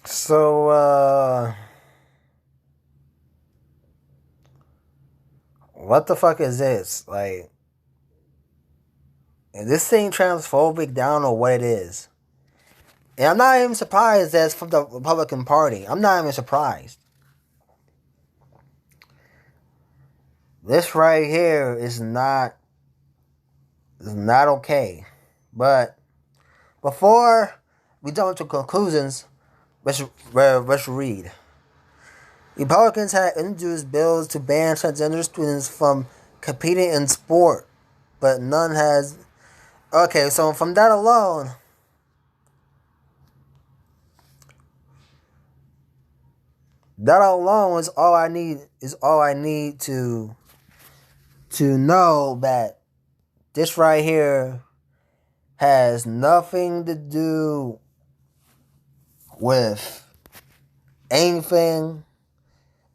So, what the fuck is this? Like, is this thing transphobic? Down or what it is? And I'm not even surprised that's from the Republican Party. I'm not even surprised. This right here is not okay. But before we jump to conclusions, let's read. Republicans had introduced bills to ban transgender students from competing in sport, but none has. Okay, so from that alone, that alone is all I need. Is all I need to know that this right here has nothing to do with anything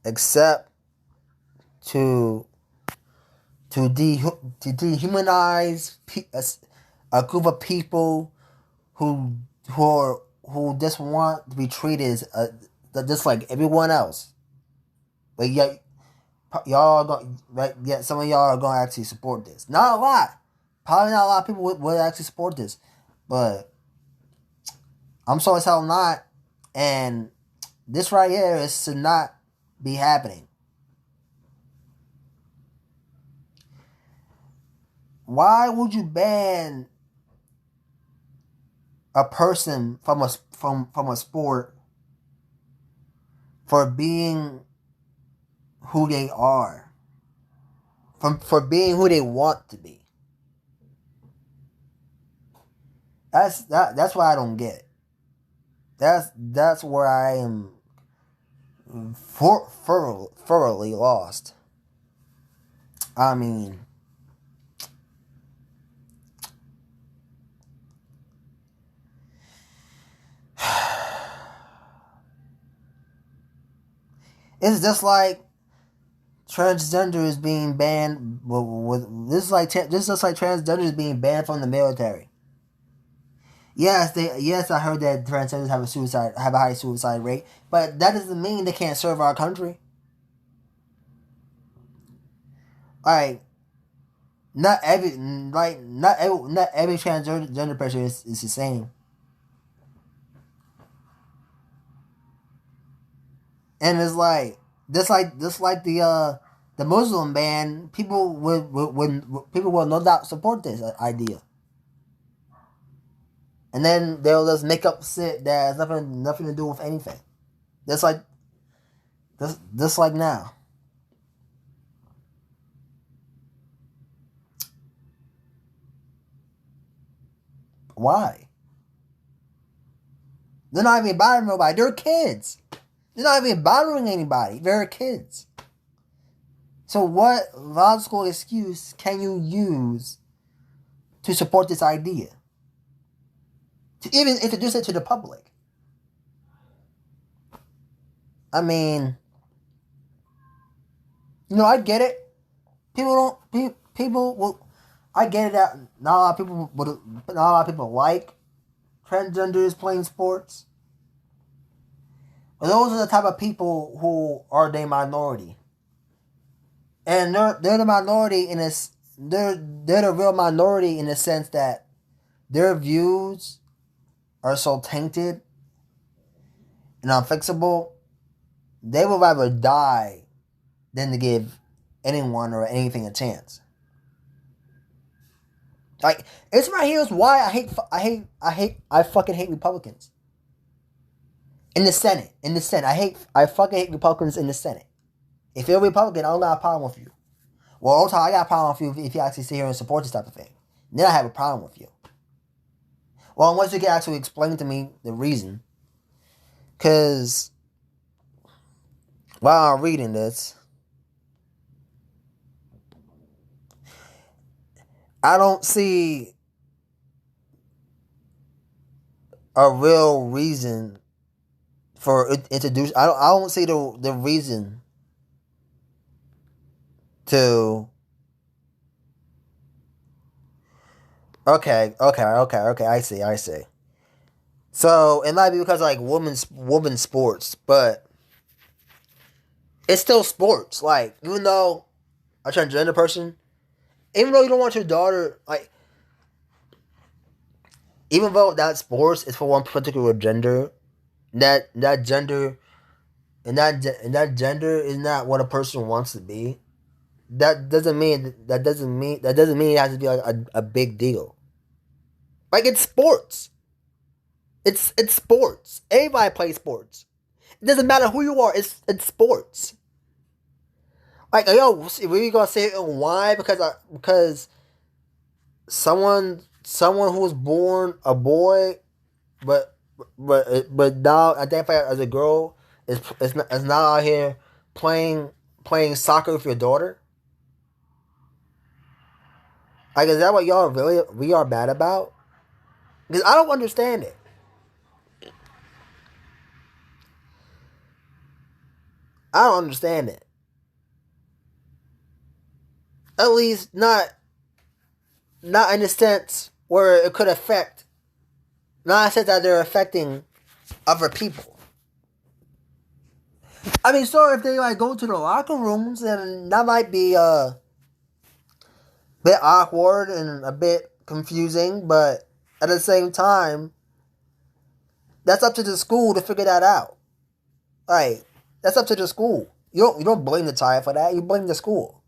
except to to dehumanize a group of people who who just want to be treated as just like everyone else. Like yeah, y'all going right? Yeah, some of y'all are going to actually support this. Not a lot. Probably not a lot of people would actually support this, but I'm so as hell not. And this right here is to not be happening. Why would you ban a person from a sport for being who they are, from for being who they want to be? That's why I don't get it. That's where I am thoroughly lost. I mean, it's just like transgender is being banned. This is like this is just like transgender is being banned from the military. Yes, I heard that transgenders have a high suicide rate, but that doesn't mean they can't serve our country. Like not every transgender person is the same. And it's like just like the Muslim ban, people would people will no doubt support this idea, and then they'll just make up shit that has nothing to do with anything. Just like just like now. Why? They're not even bothering nobody. They're kids. They're not even bothering anybody. They're kids. So what logical excuse can you use to support this idea? To even introduce it to the public? I mean, I get it. People will. I get it that not a lot of people would, not a lot of people like transgenders playing sports. But those are the type of people who are the minority, and they're the minority in this. They're the real minority in the sense that their views are so tainted and unfixable. They would rather die than to give anyone or anything a chance. Like it's right here is why I fucking hate Republicans in the Senate. In the Senate, I fucking hate Republicans in the Senate. If you're a Republican, I don't got a problem with you. Well, also I got a problem with you if you actually sit here and support this type of thing. Then I have a problem with you. Well, unless you can actually explain to me the reason, because while I'm reading this, I don't see a real reason for it introduce. I don't see the reason to. Okay. I see. So it might be because like women's sports, but it's still sports. Like even though a transgender person, even though you don't want your daughter like, even though that sports is for one particular gender, that gender and that gender is not what a person wants to be. That doesn't mean it has to be like a big deal. Like it's sports. It's sports. Everybody plays sports. It doesn't matter who you are. It's sports. Like yo, we gonna say why? Because someone who was born a boy, but but now identified as a girl is now out here playing soccer with your daughter. Like is that what y'all really we are mad about? Because I don't understand it. I don't understand it. At least not in a sense where it could affect, not in a sense that they're affecting other people. I mean, so if they like go to the locker rooms, then that might be a bit awkward and a bit confusing, but at the same time, that's up to the school to figure that out. Like that's up to the school. You don't blame the child for that. You blame the school.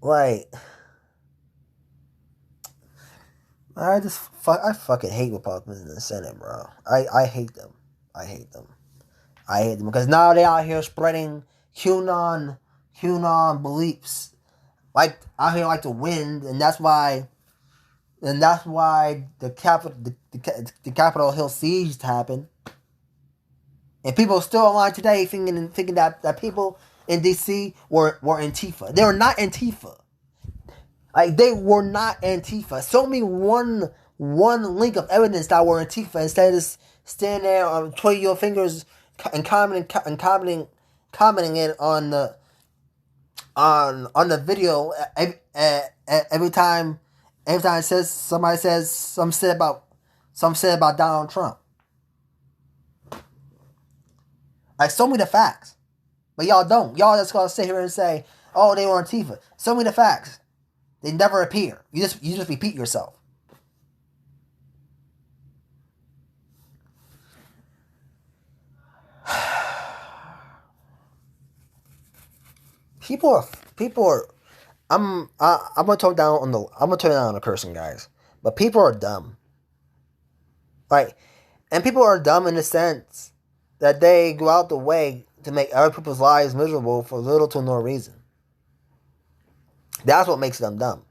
Like I fucking hate Republicans in the Senate, bro. I hate them. I hate them. I hate them because now they out here spreading QAnon beliefs like out here like the wind, and that's why the Capitol Hill siege happened, and people still online today thinking that people in DC were Antifa. They were not Antifa. Like they were not Antifa. Show me one link of evidence that were Antifa instead of just standing there twiddling your fingers and commenting it on the video every time it says somebody says some shit about Donald Trump. Like show me the facts. But y'all don't. Y'all just gonna sit here and say, oh, they were Antifa. Show me the facts. They never appear. You just repeat yourself. People are. I'm gonna tone down on the. I'm gonna turn down on the cursing, guys. But people are dumb. Like, and people are dumb in the sense that they go out the way to make other people's lives miserable for little to no reason. That's what makes them dumb.